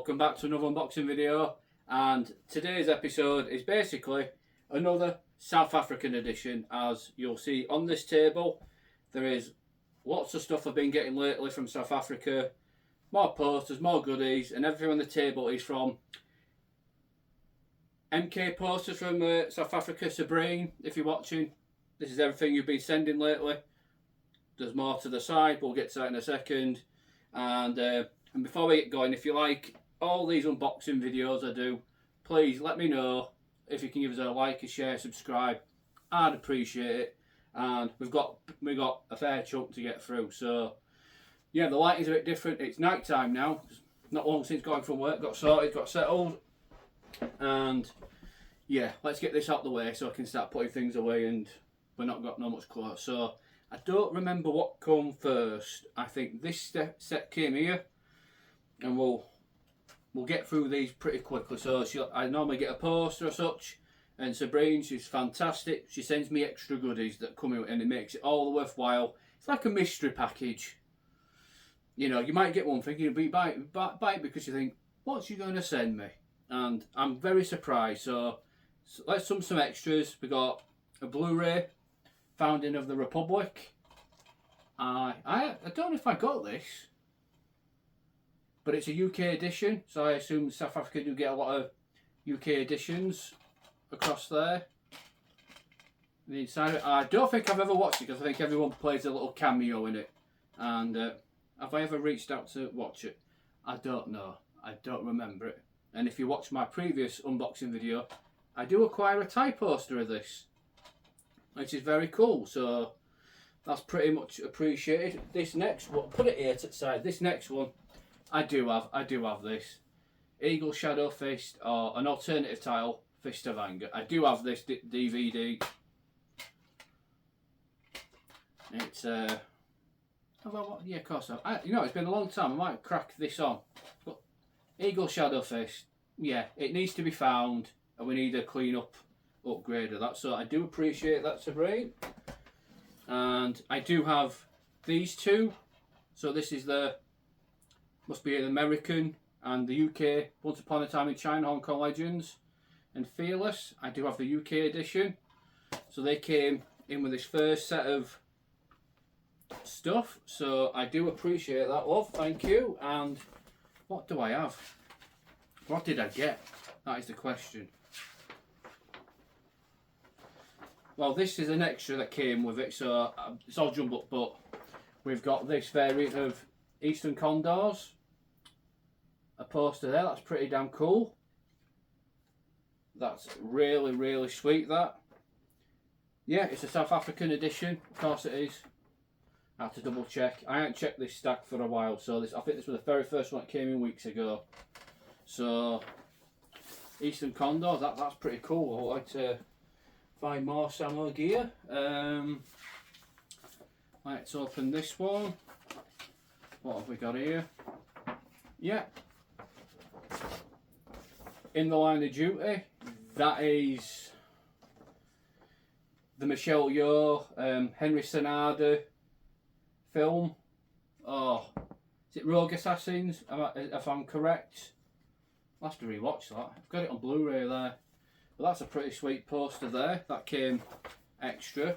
welcome back to another unboxing video, and today's episode is basically another South African edition. As you'll see on this table, there is lots of stuff I've been getting lately from South Africa, more posters, more goodies, and everything on the table is from MK posters from South Africa. Sabrine, if you're watching, this is everything you've been sending lately. There's more to the side, we'll get to that in a second. And before we get going, if you like all these unboxing videos I do, please let me know. If you can give us a like, a share, subscribe, I'd appreciate it. And we've got a fair chunk to get through. So yeah, the lighting's a bit different. It's night time now. Not long since going from work, got sorted, got settled, and yeah, let's get this out the way so I can start putting things away and we're not got no much clothes. So I don't remember what come first. I think this set came here, and we'll get through these pretty quickly. So I normally get a poster or such, and Sabrine, she's fantastic. She sends me extra goodies that come out, and it makes it all worthwhile. It's like a mystery package. You know, you might get one thinking, but you buy it because you think, what's she going to send me? And I'm very surprised. So let's some extras. We got a Blu-ray, Founding of the Republic. I don't know if I got this, but it's a UK edition, so I assume South Africa do get a lot of UK editions across there. The inside, I don't think I've ever watched it because I think everyone plays a little cameo in it. And have I ever reached out to watch it? I don't know. I don't remember it. And if you watch my previous unboxing video, I do acquire a tie poster of this, which is very cool. So that's pretty much appreciated. This next one, put it here to the side. This next one, I do have this Eagle Shadow Fist, or an alternative title, Fist of Anger. I do have this DVD. It's yeah, of course. You know, it's been a long time. I might crack this on. But Eagle Shadow Fist, yeah, it needs to be found, and we need a clean up upgrade of that. So I do appreciate that, Sabrine. And I do have these two. So this is the, must be an American, and the UK, Once Upon a Time in China, Hong Kong Legends, and Fearless. I do have the UK edition. So they came in with this first set of stuff. So I do appreciate that, love. Thank you. And what do I have? What did I get? That is the question. Well, this is an extra that came with it, so it's all jumbled, but we've got this variant of Eastern Condors. A poster there, that's pretty damn cool. That's really, really sweet, that. Yeah, it's a South African edition, of course it is. I have to double check. I haven't checked this stack for a while, so I think this was the very first one that came in weeks ago. So, Eastern Condors, that's pretty cool. I'd like to find more Samo gear. Let's open this one. What have we got here? Yeah. In the Line of Duty. That is the Michelle Yeoh, Henry Sonada film. Oh, is it Rogue Assassins? If I'm correct. I'll have to rewatch that. I've got it on Blu-ray there. Well, that's a pretty sweet poster there. That came extra.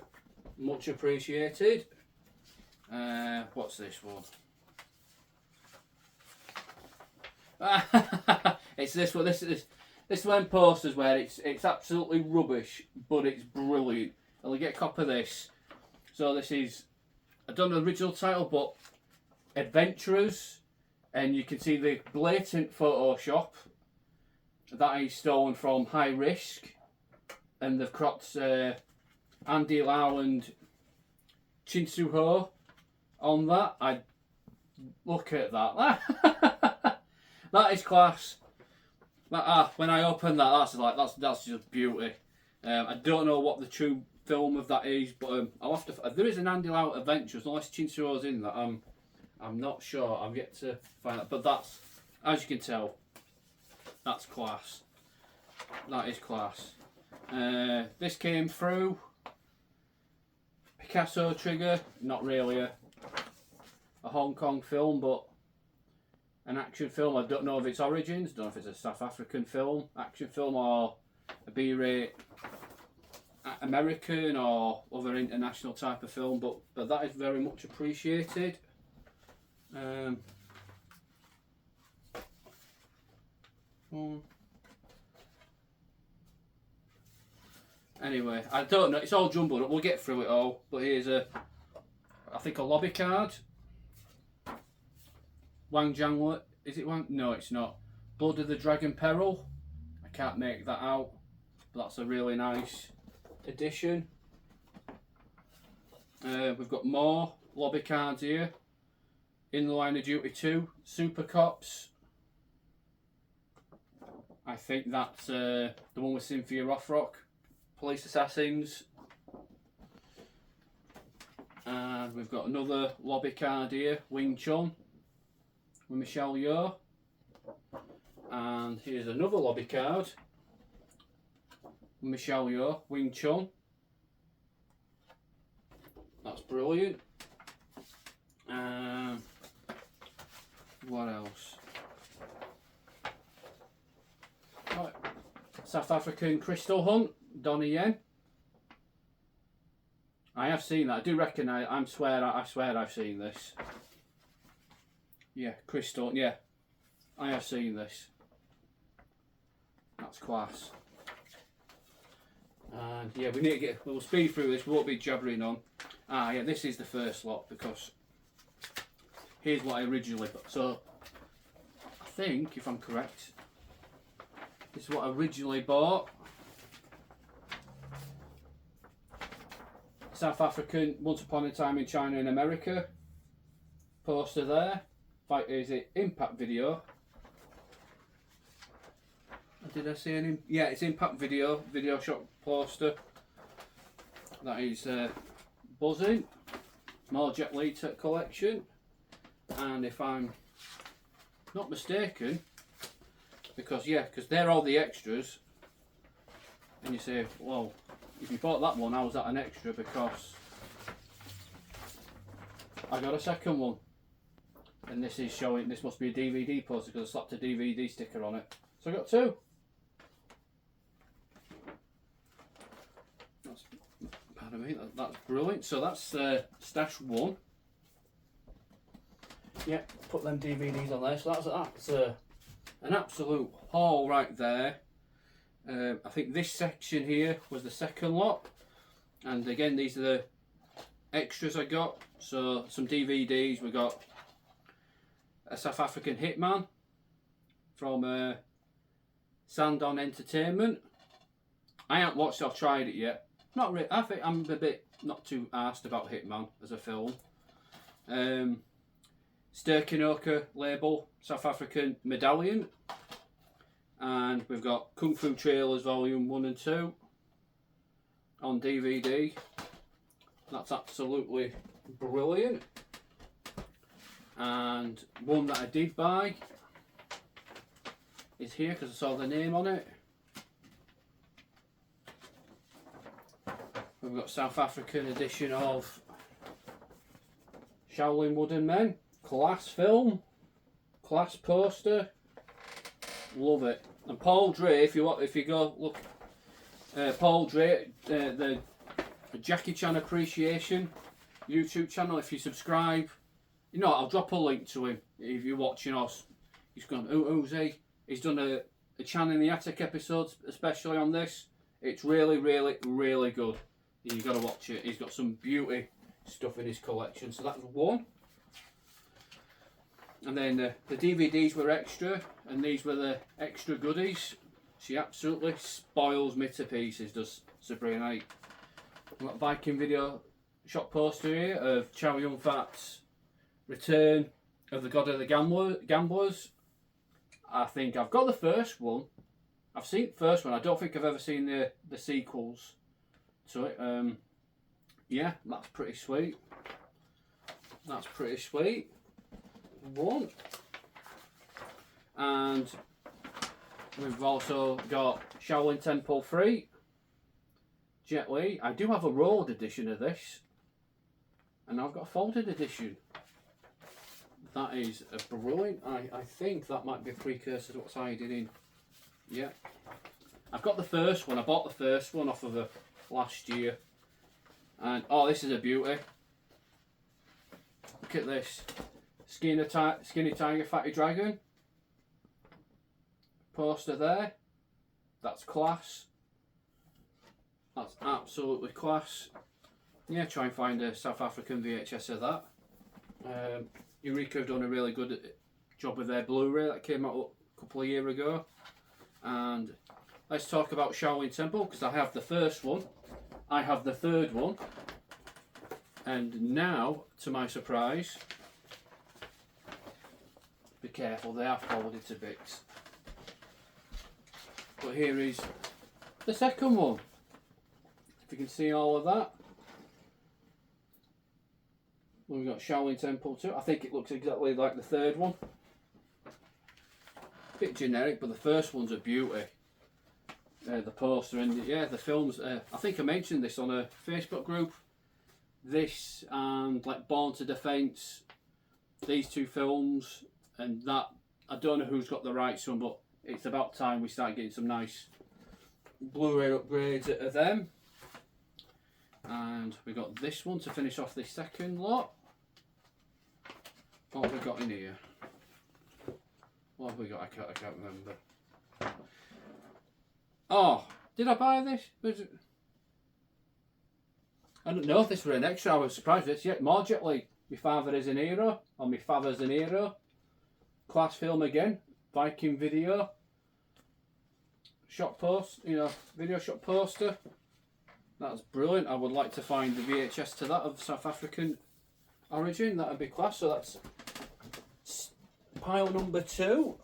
Much appreciated. What's this one? It's this one. This one posters where it's absolutely rubbish, but it's brilliant. I'll get a copy of this. So this is, I don't know the original title, but Adventurers, and you can see the blatant Photoshop. That is stolen from High Risk, and they've cropped Andy Lau and Chinsu Ho on that. I look at that. That is class. When I open that, that's just beauty. I don't know what the true film of that is, but I'll have to. There is an Andy Lau Adventures, unless Chinsu Ho's in that. I'm not sure. I've yet to find that, but that's, as you can tell, that's class. That is class. This came through Picasso Trigger. Not really a Hong Kong film, but an action film. I don't know of its origins. Don't know if it's a South African film, action film, or a B-rate American or other international type of film. But that is very much appreciated. Anyway, I don't know. It's all jumbled up. We'll get through it all. But here's I think a lobby card. Wang Jiangli. Is it Wang? No, it's not. Blood of the Dragon Peril. I can't make that out. But that's a really nice edition. We've got more lobby cards here. In the Line of Duty 2. Super Cops. I think that's the one with Cynthia Rothrock. Police Assassins. And we've got another lobby card here. Wing Chun. With Michelle Yeoh. And here's another lobby card. Michelle Yeoh. Wing Chun. That's brilliant. What else? Right. South African Crystal Hunt, Donnie Yen. I have seen that. I do recognise. I swear I've seen this. Yeah, Crystal. Yeah, I have seen this. That's class. And yeah, we need to get. We'll speed through this. We won't be jabbering on. Yeah, this is the first lot because here's what I originally bought. So I think, if I'm correct, this is what I originally bought. South African Once Upon a Time in China and America poster there. Is it Impact Video? Did I say any? Yeah, it's Impact Video Shop poster. That is buzzing. More Jet Li collection. And if I'm not mistaken, because they're all the extras, and you say, well, if you bought that one, how was that an extra? Because I got a second one, and this is showing. This must be a DVD poster because I slapped a DVD sticker on it. So I got two. Pardon me. That's brilliant. So that's stash one. Yeah, put them DVDs on there. So that's an absolute haul right there. I think this section here was the second lot, and again these are the extras I got. So some DVDs. We got a South African Hitman from Sandon Entertainment. I haven't watched it or tried it yet. Not really. I think I'm a bit not too arsed about Hitman as a film. Sterkinoka label, South African Medallion. And we've got Kung Fu Trailers Volume 1 and 2 on DVD. That's absolutely brilliant. And one that I did buy is here because I saw the name on it. We've got South African edition of Shaolin Wooden Men. Class film, class poster, love it. And Paul Dre, if you go look, Paul Dre, the Jackie Chan Appreciation YouTube channel. If you subscribe, you know I'll drop a link to him if you're watching us. He's gone, who's he? He's done a Chan in the Attic episodes, especially on this. It's really, really, really good. You got to watch it. He's got some beauty stuff in his collection. So that's one. And then the DVDs were extra, and these were the extra goodies. She absolutely spoils me to pieces, does Sabrina. We've got a Viking Video Shop poster here of Chow Yun-Fat's Return of the God of the Gamblers. I think I've got the first one. I've seen the first one. I don't think I've ever seen the sequels to it. Yeah, that's pretty sweet. That's pretty sweet. One. And we've also got Shaolin Temple 3, Jet Li. I do have a rolled edition of this, and I've got a folded edition. that is a brilliant. I think that might be a precursor to what's hiding in. Yeah. I've got the first one. I bought the first one off of last year. And oh, this is a beauty. Look at this. Skinny Tiger, Fatty Dragon. Poster there. That's class. That's absolutely class. Yeah, try and find a South African VHS of that. Eureka have done a really good job with their Blu-ray that came out a couple of years ago. And let's talk about Shaolin Temple, because I have the first one, I have the third one, and now, to my surprise, be careful, they have folded to bits. But here is the second one. If you can see all of that. We've got Shaolin Temple 2. I think it looks exactly like the third one. Bit generic, but the first one's a beauty. The poster and yeah, the films. I think I mentioned this on a Facebook group. This and like Born to Defense, these two films, and that. I don't know who's got the rights to them, but it's about time we start getting some nice Blu-ray upgrades of them. And we got this one to finish off this second lot. What have we got in here? What have we got? I can't remember. Oh, did I buy this? Was it? I don't know if this was an extra. I was surprised with this. Yeah, more Jet Li. My Father is an Hero, or My Father's an Hero. Class film again. Viking video. Shop post, video shop poster. That's brilliant. I would like to find the VHS to that of South African origin. That would be class. So that's pile number 2.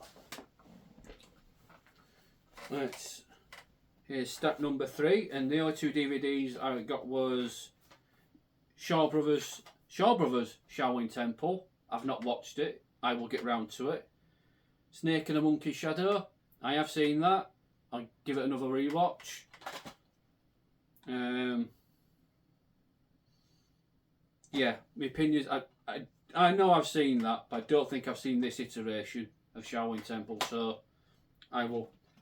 Here's stack number 3, and the only 2 DVDs I got was Shaw Brothers Shaolin Temple. I've not watched it. I will get round to it. Snake and the Monkey Shadow. I have seen that. I'll give it another rewatch. Yeah, my opinions. I know I've seen that, but I don't think I've seen this iteration of Shaolin Temple. So I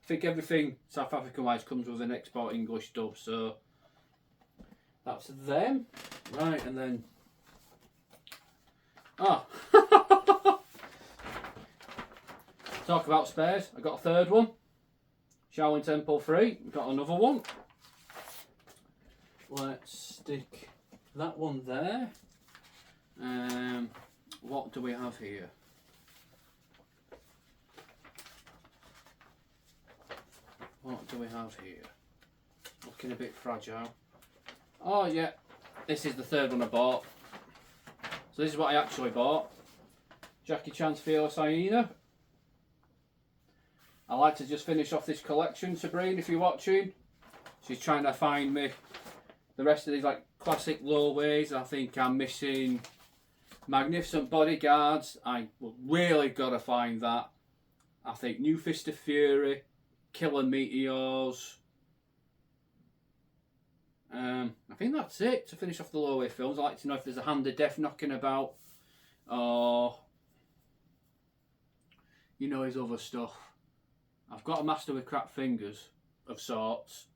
think everything South African wise comes with an export English dub. So that's them, right? And then talk about spares. I got a third one. Shaolin Temple 3. We've got another one. Let's stick that one there. What do we have here? What do we have here? Looking a bit fragile. Oh yeah, this is the third one I bought. So this is what I actually bought. Jackie Chan's Fearless Hyena. I like to just finish off this collection, Sabrine, if you're watching. She's trying to find me the rest of these like classic low-ways. I think I'm missing Magnificent Bodyguards. I really got to find that. I think New Fist of Fury, Killer Meteors. I think that's it to finish off the low-way films. I'd like to know if there's a Hand of Death knocking about, or his other stuff. I've got a Master with Crap Fingers of sorts.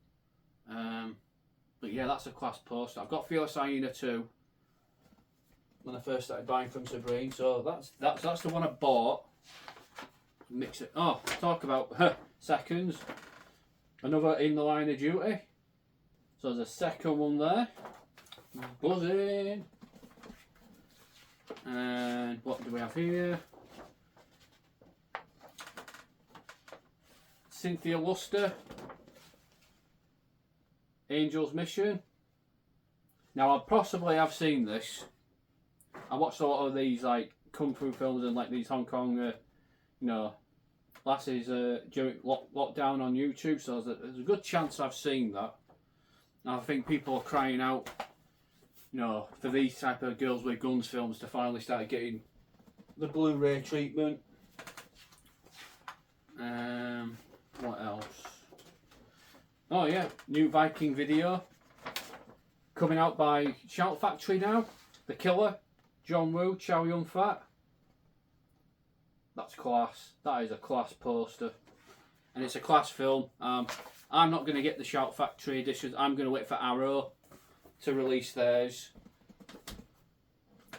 But yeah, that's a class poster. I've got Fearless Hyena 2 when I first started buying from Sabrine. So that's the one I bought. Mix it. Oh, talk about seconds. Another In the Line of Duty. So there's a second one there. Buzzing. And what do we have here? Cynthia Luster. Angel's Mission. Now I possibly have seen this. I watched a lot of these like kung fu films and like these Hong Kong, lasses during lockdown on YouTube. So there's a good chance I've seen that. And I think people are crying out, for these type of girls with guns films to finally start getting the Blu-ray treatment. What else? Oh yeah, new Viking video coming out by Shout Factory now. The Killer, John Woo, Chow Yun Fat. That's class. That is a class poster. And it's a class film. I'm not going to get the Shout Factory editions. I'm going to wait for Arrow to release theirs.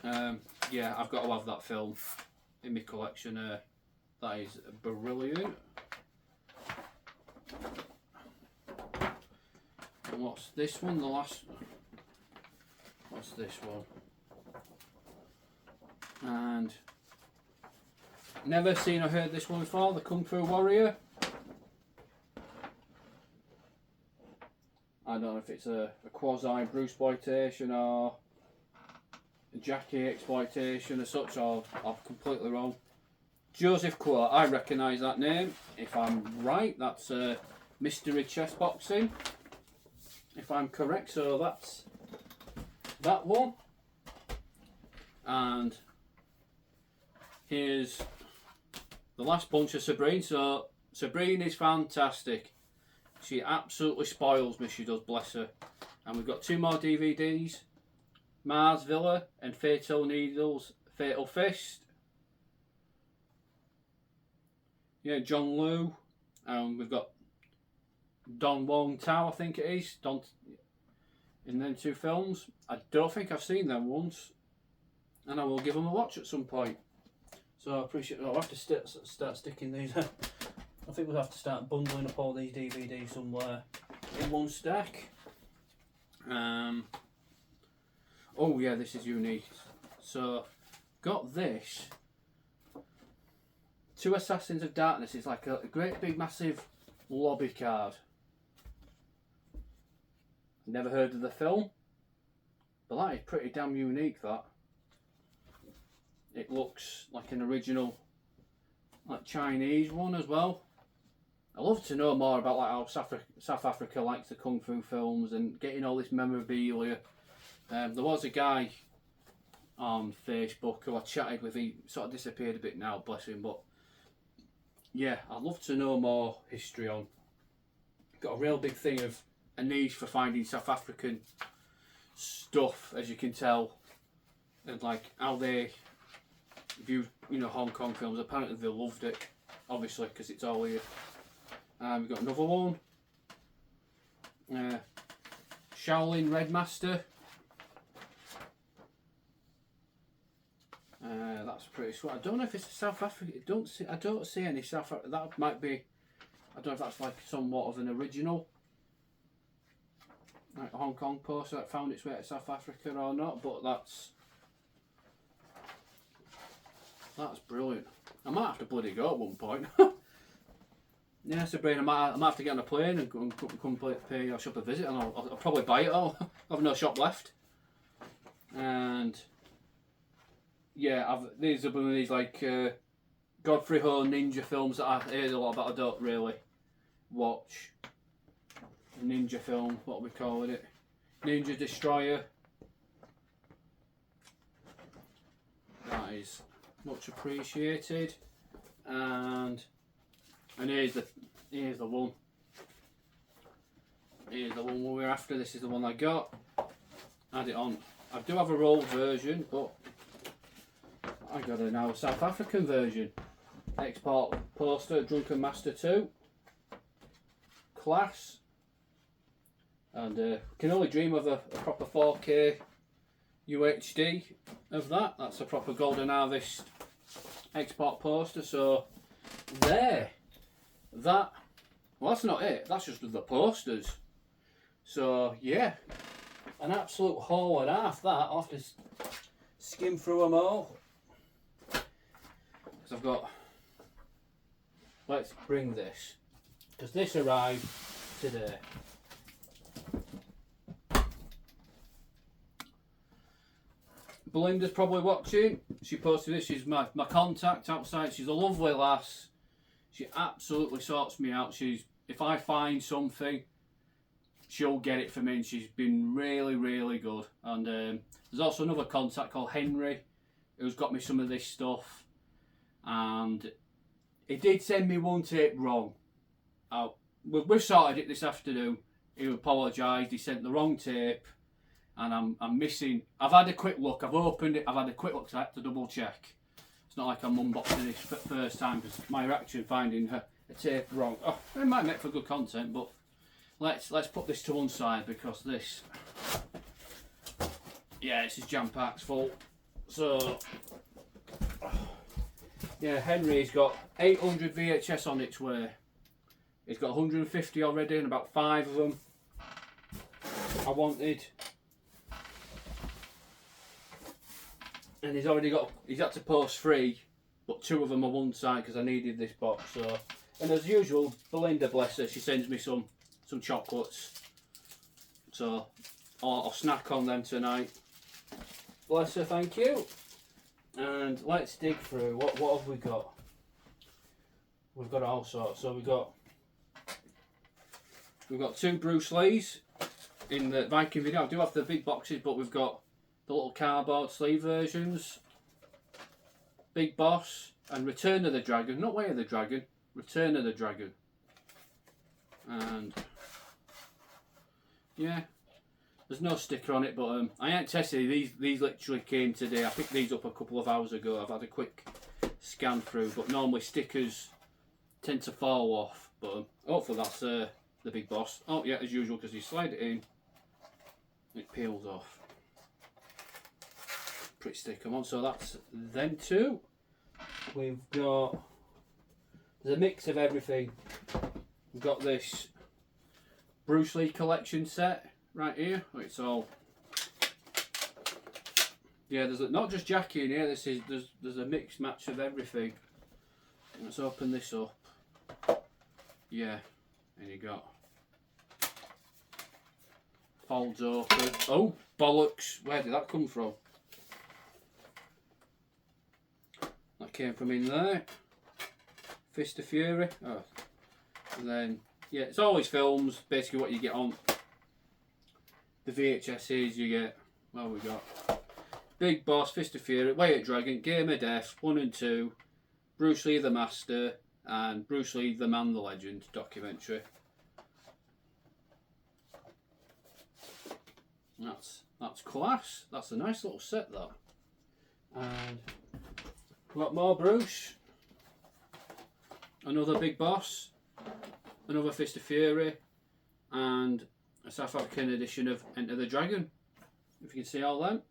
Yeah, I've got to have that film in my collection. That is brilliant. And what's this one? The last. What's this one? And never seen or heard this one before. The Kung Fu Warrior. I don't know if it's a quasi Bruceploitation or a Jackie exploitation or such, or I'm completely wrong. Joseph Quart, I recognise that name. If I'm right, that's Mystery Chess Boxing. If I'm correct, so that's that one. And here's the last bunch of Sabrine. So Sabrine is fantastic. She absolutely spoils me, she does, bless her. And we've got 2 more DVDs. Mars Villa and Fatal Needles, Fatal Fist. Yeah, John Liu. We've got Don Wong Tao, I think it is. In them 2 films. I don't think I've seen them once. And I will give them a watch at some point. So I appreciate it. I'll have to start sticking these. I think we'll have to start bundling up all these DVDs somewhere in one stack. Oh yeah, this is unique. So, got this. 2 Assassins of Darkness. It's like a great big massive lobby card. Never heard of the film, but that is pretty damn unique, that. It looks like an original, like Chinese one as well. I love to know more about like how South Africa likes the Kung Fu films and getting all this memorabilia. There was a guy on Facebook who I chatted with. He sort of disappeared a bit now, bless him, but yeah, I'd love to know more history on. Got a real big thing of a niche for finding South African stuff, as you can tell, and like how they view, you know, Hong Kong films. Apparently they loved it, obviously, because it's all here. We've got another one, Shaolin Red Master. That's pretty sweet. I don't know if it's a South African. I don't see any South African. That might be. I don't know if that's like somewhat of an original, like a Hong Kong poster that found its way to South Africa or not. But that's brilliant. I might have to bloody go at one point. Yeah, Sabrina, I might have to get on a plane and come pay your shop a visit, and I'll probably buy it all. I have no shop left. And yeah, these are one of these like Godfrey Ho ninja films that I heard a lot about. I don't really watch. Ninja film, what are we calling it? Ninja Destroyer. That is much appreciated. And here's the one. Here's the one we're after. This is the one I got. Add it on. I do have a rolled version, but I got a now South African version. Export poster, Drunken Master 2. Class. And can only dream of a proper 4K UHD of that. That's a proper Golden Harvest export poster. So there. Well, that's not it. That's just the posters. So yeah, an absolute haul and a half. That I'll have to skim through them all. Because I've got. Let's bring this, because this arrived today. Belinda's probably watching. She posted this. She's my contact outside. She's a lovely lass. She absolutely sorts me out. If I find something, she'll get it for me, and she's been really, really good. And there's also another contact called Henry, who's got me some of this stuff. And he did send me one tape wrong. We've sorted it this afternoon. He apologised. He sent the wrong tape, and I'm missing. I've had a quick look. I've opened it. I've had a quick look, so I had to double check. It's not like I'm unboxing this for the first time, because my reaction finding a tape wrong. Oh, it might make for good content, but let's put this to one side, because this, yeah, this is jam packed full. So yeah, Henry's got 800 VHS on its way. He's got 150 already, and about 5 of them I wanted. And he's already got, he's had to post 3, but 2 of them are one side because I needed this box. So, and as usual, Belinda, bless her, she sends me some chocolates. So I'll snack on them tonight. Bless her, thank you. And let's dig through. What have we got? We've got all sorts. So we've got 2 Bruce Lees in the Viking video. I do have the big boxes, but we've got the little cardboard sleeve versions. Big Boss and Return of the Dragon. Not Way of the Dragon, Return of the Dragon. And yeah, there's no sticker on it, but I ain't tested these literally came today. I picked these up a couple of hours ago. I've had a quick scan through, but normally stickers tend to fall off, but hopefully that's the Big Boss. Oh yeah, as usual, because you slide it in, it peels off. Pretty stick 'em on. So that's them 2. We've got, there's a mix of everything. We've got this Bruce Lee collection set right here. It's all, yeah, there's not just Jackie in here. There's a mixed match of everything. Let's open this up. Yeah, and you got, folds open. Oh bollocks, where did that come from? That came from in there. Fist of Fury. Oh. And then, yeah, it's always films. Basically what you get on the VHSs, you get, well, we got Big Boss, Fist of Fury, Way of Dragon, Game of Death, 1 and 2, Bruce Lee the Master, and Bruce Lee the Man, the Legend documentary. That's class. That's a nice little set, that. And we've got more Bruce, another Big Boss, another Fist of Fury, and a South African edition of Enter the Dragon. If you can see all them.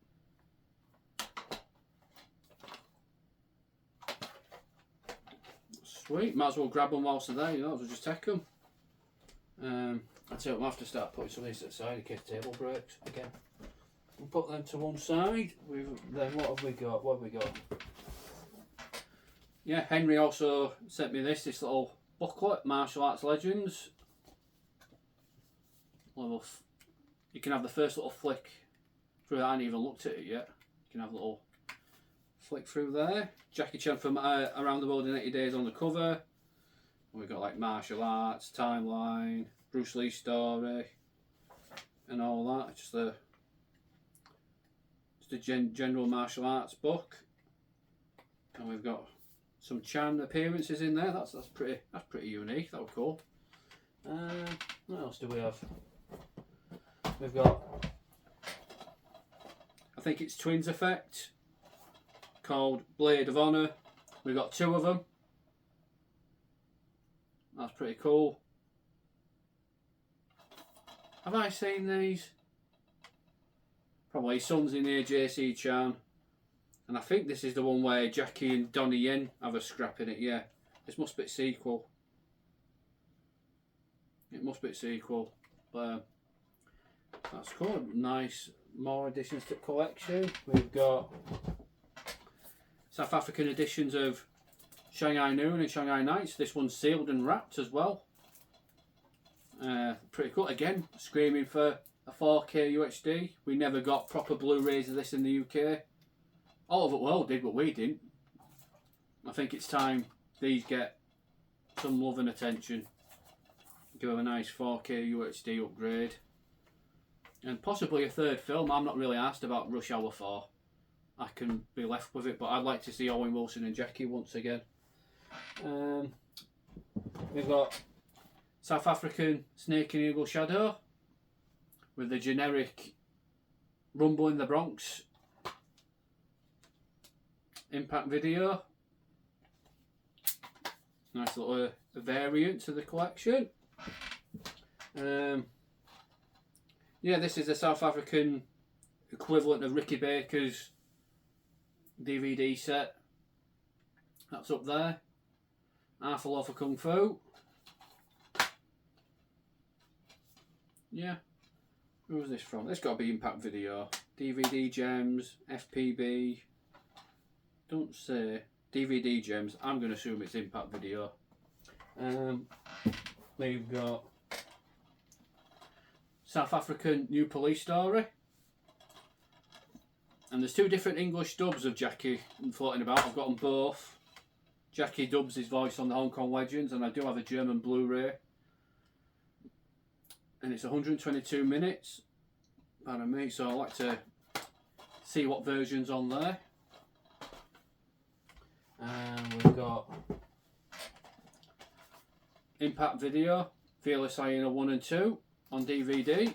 Sweet, might as well grab them whilst they're there, you know, we'll just take them. I tell you, we'll have to start putting some of these to the side in case the table breaks again. We'll put them to one side. Then what have we got? What have we got? Yeah, Henry also sent me this little booklet, Martial Arts Legends. You can have the first little flick through that. I haven't even looked at it yet. You can have a little flick through there. Jackie Chan from Around the World in 80 Days on the cover. We've got like martial arts, timeline, Bruce Lee story, and all that. Just a general martial arts book. And we've got some Chan appearances in there. That's pretty unique. That was cool. What else do we have? We've got, I think it's Twins Effect, called Blade of Honor. We've got 2 of them. That's pretty cool. Have I seen these? Probably Son's in here, JC Chan. And I think this is the one where Jackie and Donnie Yen have a scrap in it, yeah. This must be a sequel. It must be a sequel. But that's cool. Nice. More additions to the collection. We've got South African editions of Shanghai Noon and Shanghai Nights. This one's sealed and wrapped as well. Pretty cool. Again, screaming for a 4K UHD. We never got proper Blu-rays of this in the UK. All of the world did, but we didn't. I think it's time these get some love and attention. Give them a nice 4K UHD upgrade. And possibly a third film. I'm not really asked about Rush Hour 4. I can be left with it, but I'd like to see Owen Wilson and Jackie once again. We've got South African Snake and Eagle Shadow with the generic Rumble in the Bronx Impact video. Nice little variant to the collection. Yeah, this is the South African equivalent of Ricky Baker's DVD set. That's up there. Half a Loaf of Kung Fu. Yeah. Who was this from? It's got to be Impact Video. DVD Gems, FPB. Don't say. DVD Gems. I'm going to assume it's Impact Video. We've got South African New Police Story. And there's two different English dubs of Jackie floating about. I've got them both. Jackie dubs his voice on the Hong Kong Legends, and I do have a German Blu-ray. And it's 122 minutes. Pardon me, so I like to see what version's on there. And we've got Impact Video, Fearless Hyena 1 and 2 on DVD.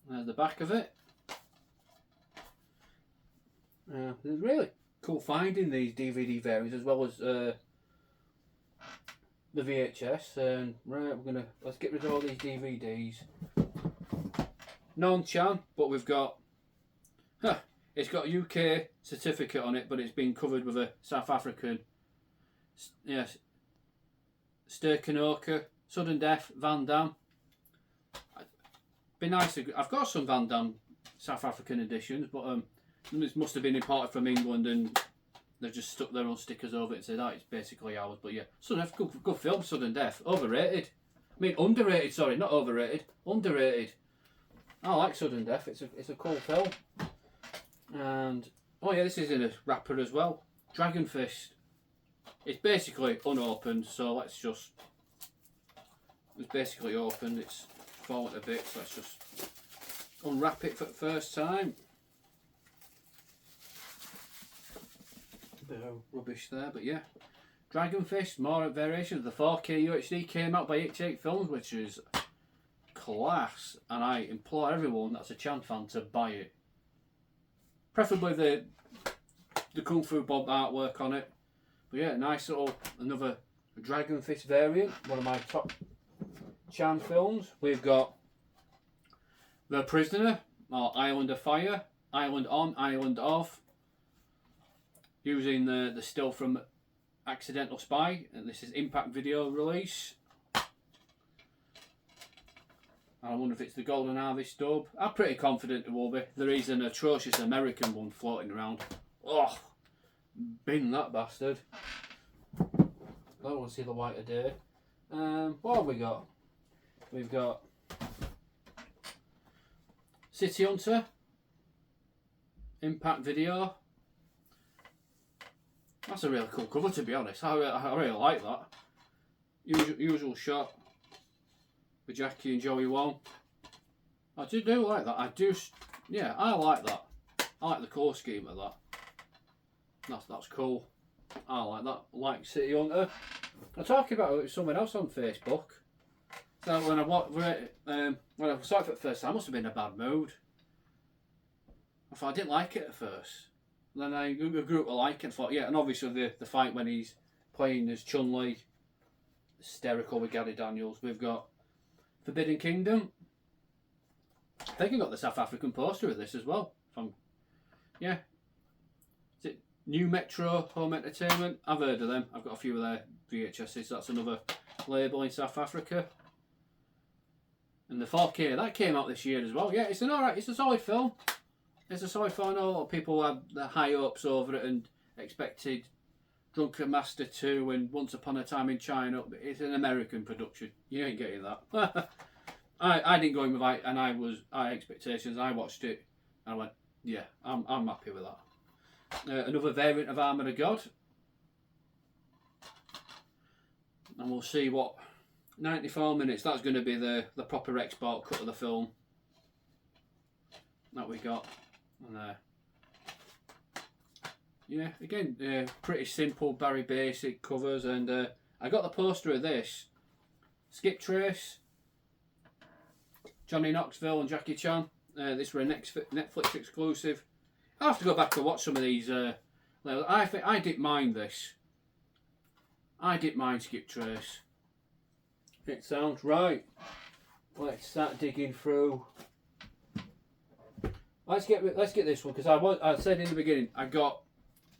There's the back of it. It's really cool finding these DVD variants as well as the VHS. And right, let's get rid of all these DVDs. Non-Chan, but we've got. It's got a UK certificate on it, but it's been covered with a South African. Yes. Sterkenoker, Sudden Death, Van Damme. Be nice to. I've got some Van Damme South African editions, but this must have been imported from England and they've just stuck their own stickers over it and said, it's basically ours. But yeah, Sudden Death, good film, Sudden Death. Overrated. I mean, underrated, sorry, not overrated. Underrated. I like Sudden Death, it's a cool film. And, oh yeah, this is in a wrapper as well. Dragon Fist. It's basically unopened, so let's just... It's basically opened, it's fallen a bit, so let's just unwrap it for the first time. Bit of rubbish there, but yeah. Dragon Fist, more variations. The 4K UHD came out by 88 Films, which is class, and I implore everyone that's a Chan fan to buy it. Preferably the Kung Fu Bob artwork on it. But yeah, nice little another Dragon Fist variant, one of my top Chan films. We've got The Prisoner, or Island of Fire, Island On, Island Off, using the still from Accidental Spy, and this is Impact Video release. I wonder if it's the Golden Harvest dub. I'm pretty confident it will be. There is an atrocious American one floating around. Oh, bin that bastard. I don't want to see the light of day. What have we got? We've got City Hunter, Impact Video. That's a really cool cover, to be honest. I really like that. Usual shot with Jackie and Joey Wong. I do like that. Yeah, I like that. I like the colour scheme of that. That's cool. I like that. I like City Hunter. I talked about it with someone else on Facebook. So when I saw it for the first time, I must have been in a bad mood. I thought I didn't like it at first. Then I grew up to like it and thought, yeah, and obviously the fight when he's playing as Chun-Li, hysterical with Gary Daniels. We've got Forbidden Kingdom. I think I got the South African poster of this as well. Yeah. Is it New Metro Home Entertainment? I've heard of them. I've got a few of their VHSs. That's another label in South Africa. And the 4K, that came out this year as well. Yeah, it's a solid film. It's a solid film. I know a lot of people had the high hopes over it and expected Drunken Master 2 and Once Upon a Time in China. But it's an American production. You ain't getting that. I didn't go in with high expectations. I watched it and I went, yeah, I'm happy with that. Another variant of Armour of God. And we'll see what 94 minutes, that's going to be the proper export cut of the film that we got. And yeah, again, pretty simple Barry Basic covers, and I got the poster of this. Skip Trace, Johnny Knoxville and Jackie Chan. This were a Netflix exclusive. I have to go back and watch some of these. I didn't mind this. I didn't mind Skip Trace. It sounds right. Let's start digging through. Let's get this one, because I said in the beginning I got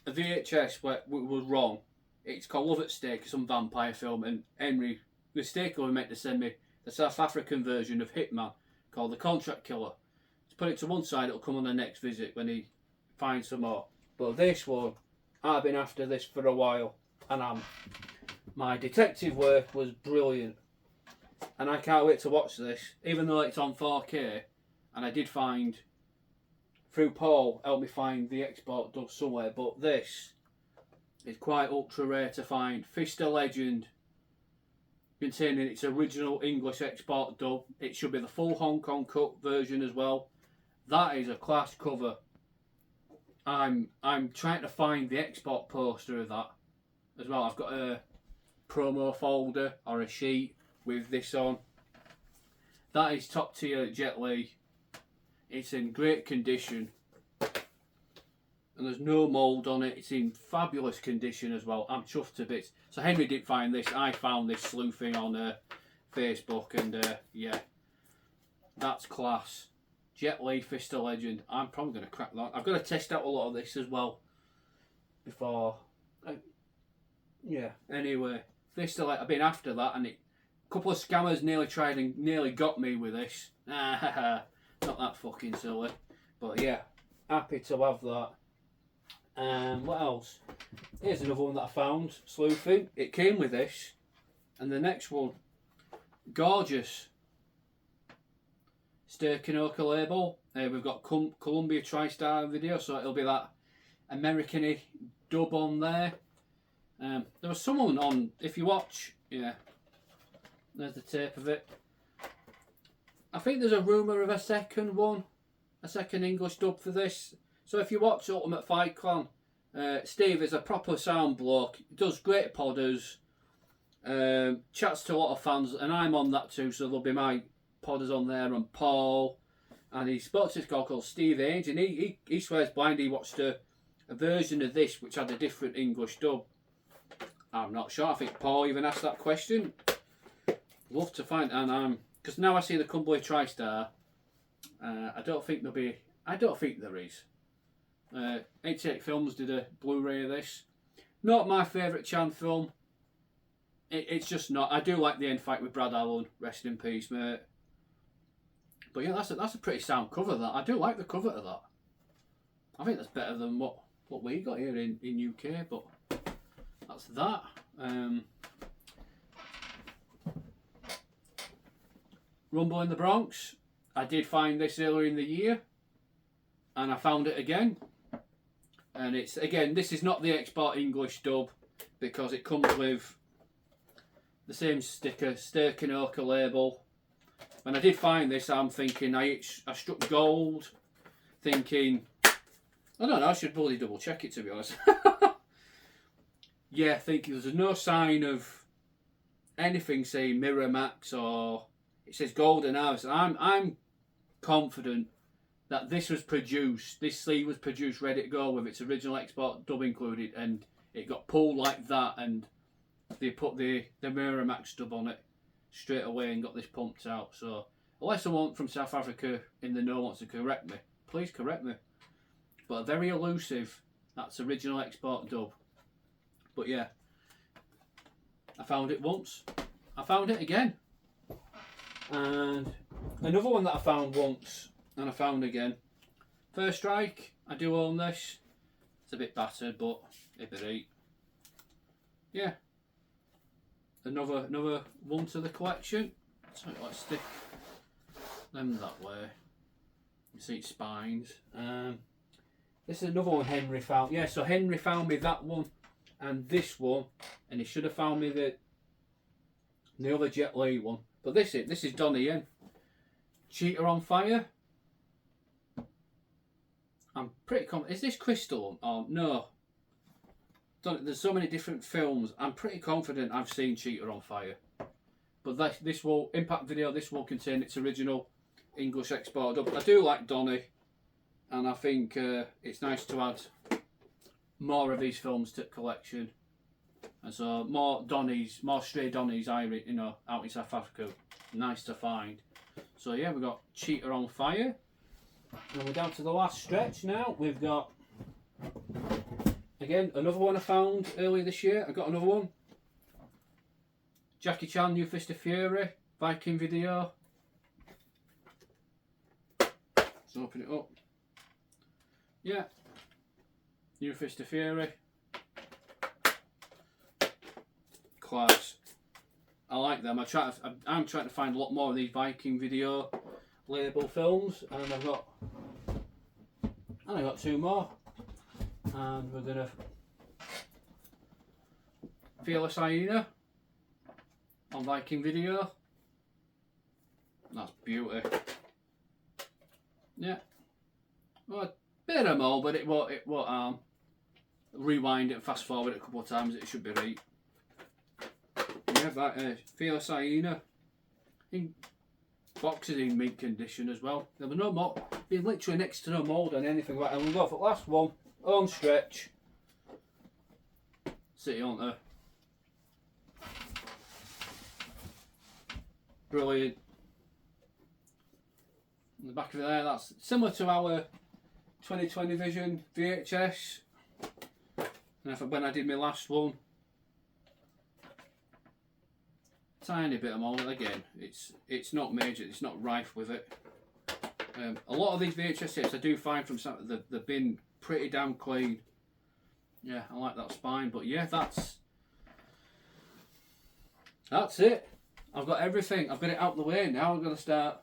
a VHS where it was wrong. It's called Love at Stake, some vampire film, and Henry mistakenly meant to send me the South African version of Hitman called The Contract Killer. To put it to one side, it'll come on the next visit when he finds some more. But this one, I've been after this for a while, and my detective work was brilliant, and I can't wait to watch this, even though it's on 4K. And I did find, through Paul, helped me find the export dub somewhere, but this is quite ultra rare to find. Fist of Legend, containing its original English export dub. It should be the full Hong Kong cut version as well. That is a class cover. I'm trying to find the export poster of that as well. I've got a promo folder or a sheet with this on. That is top tier Jet Li. It's in great condition, and there's no mould on it. It's in fabulous condition as well. I'm chuffed to bits. So Henry didn't find this. I found this sleuthing on Facebook, and yeah, that's class. Jet Li, Fist of Legend. I'm probably going to crack that. I've got to test out a lot of this as well before. Yeah. Anyway, Fist of Legend. I've been after that, and a couple of scammers nearly tried and nearly got me with this. Not that fucking silly, but yeah, happy to have that. What else? Here's another one that I found sleuthing. It came with this, and the next one, gorgeous. Steak and Ochre label. We've got Columbia TriStar video, so it'll be that American-y dub on there. There was someone on, if you watch, yeah, there's the tape of it. I think there's a rumour of a second one, a second English dub for this. So if you watch Ultimate Fight Clan, Steve is a proper sound bloke. He does great podders, chats to a lot of fans, and I'm on that too, so there'll be my podders on there, and Paul, and he spoke to this guy called Steve Ainge, and he swears blind he watched a version of this which had a different English dub. I'm not sure. I think Paul even asked that question. Love to find, and because now I see the Columbia TriStar, I don't think there is. 88 Films did a Blu-ray of this. Not my favourite Chan film. It's just not. I do like the end fight with Brad Allen. Rest in peace, mate. But yeah, that's a pretty sound cover. That I do like the cover of that. I think that's better than what we got here in UK. But that's that. Rumble in the Bronx. I did find this earlier in the year, and I found it again. And it's again, this is not the export English dub, because it comes with the same sticker, Steak and Ochre label. When I did find this, I'm thinking I struck gold, thinking, I don't know, I should probably double check it, to be honest. Yeah, thinking there's no sign of anything saying Miramax, or it says Golden House. I'm confident that this sleeve was produced ready to go with its original export dub included, and it got pulled like that, and they put the Miramax dub on it straight away and got this pumped out. So unless someone from South Africa in the know wants to correct me, please correct me. But very elusive, that's original export dub. But yeah, I found it once, I found it again. And another one that I found once and I found again, First Strike. I do own this. It's a bit battered, but it'll be. Yeah, another one to the collection. So let's stick them that way. You see its spines. This is another one Henry found. Yeah, so Henry found me that one and this one, and he should have found me the other Jet Li one. But this is Donnie Yen. Cheetah on Fire. I'm pretty confident. Is this Crystal? Oh no. There's so many different films. I'm pretty confident I've seen Cheetah on Fire. But this will, Impact Video, this will contain its original English export dub. I do like Donnie, and I think it's nice to add more of these films to the collection. And so more Donnies, more stray Donnies, you know, out in South Africa. Nice to find. So yeah, we've got Cheetah on Fire. And we're down to the last stretch now. We've got, again, another one I found earlier this year. I got another one. Jackie Chan, New Fist of Fury, Viking video. Let's open it up. Yeah. New Fist of Fury. Class. I like them. I'm trying to find a lot more of these Viking video label films, and I got 2 more, and we're gonna Fearless Hyena on Viking video. That's beauty. Yeah, well, a bit of more, but it won't rewind it and fast forward it a couple of times. It should be right. Yeah, that Fearless Hyena. Boxes in mint condition as well. There was no mold, been literally next to no mould and anything like that. And we'll go for the last one, on stretch. City Hunter. Brilliant. On the back of it there, that's similar to our 2020 Vision VHS. And when I did my last one, tiny bit of mould. Again, it's not major, it's not rife with it. A lot of these VHS tapes I do find from some, they've been pretty damn clean. Yeah, I like that spine, but yeah, that's it. I've got everything. I've got it out the way now. I'm going to start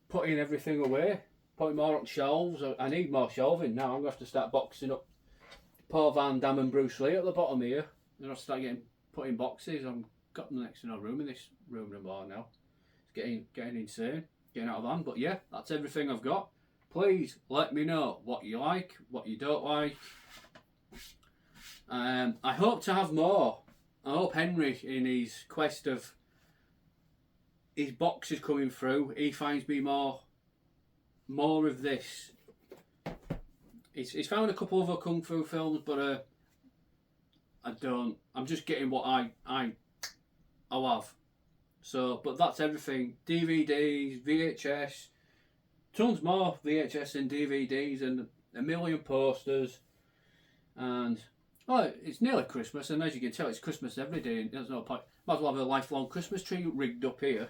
putting everything away, putting more on shelves. I need more shelving now. I'm going to have to start boxing up Paul Van Damme and Bruce Lee at the bottom here. Then I'll start putting boxes. I'm got next to no room in this room anymore now. It's getting insane, getting out of hand. But yeah, that's everything I've got. Please let me know what you like, what you don't like. I hope to have more. I hope Henry, in his quest of his boxes coming through, he finds me more of this. He's found a couple of other kung fu films, but I don't. I'm just getting what I'll have. So, but that's everything. DVDs, VHS, tons more VHS and DVDs, and a million posters. And well, it's nearly Christmas, and as you can tell, it's Christmas every day. And there's no point. Might as well have a lifelong Christmas tree rigged up here,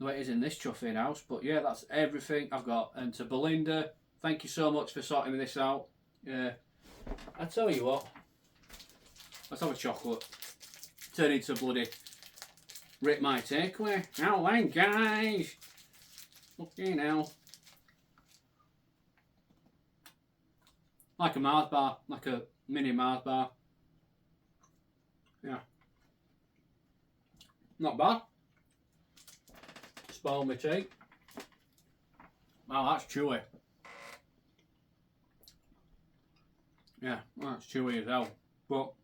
the way it is in this chuffing house. But yeah, that's everything I've got. And to Belinda, thank you so much for sorting this out. Yeah, I tell you what, let's have a chocolate. Turn into bloody rip my takeaway. Now then, guys. Okay, now. Like a Mars bar, like a mini Mars bar. Yeah. Not bad. Spoil my tea. Wow, that's chewy. Yeah, that's chewy as hell. But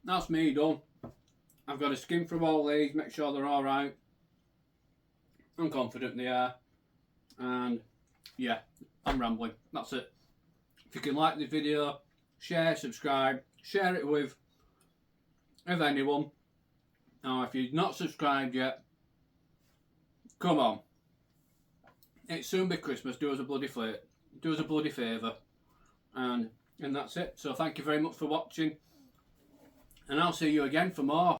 that's me done. I've got to skim through all these, make sure they're alright. I'm confident they are. And yeah, I'm rambling. That's it. If you can like this video, share, subscribe, share it with anyone. Now, if you've not subscribed yet, come on. It's soon be Christmas. Do us a bloody favour. And that's it. So thank you very much for watching. And I'll see you again for more.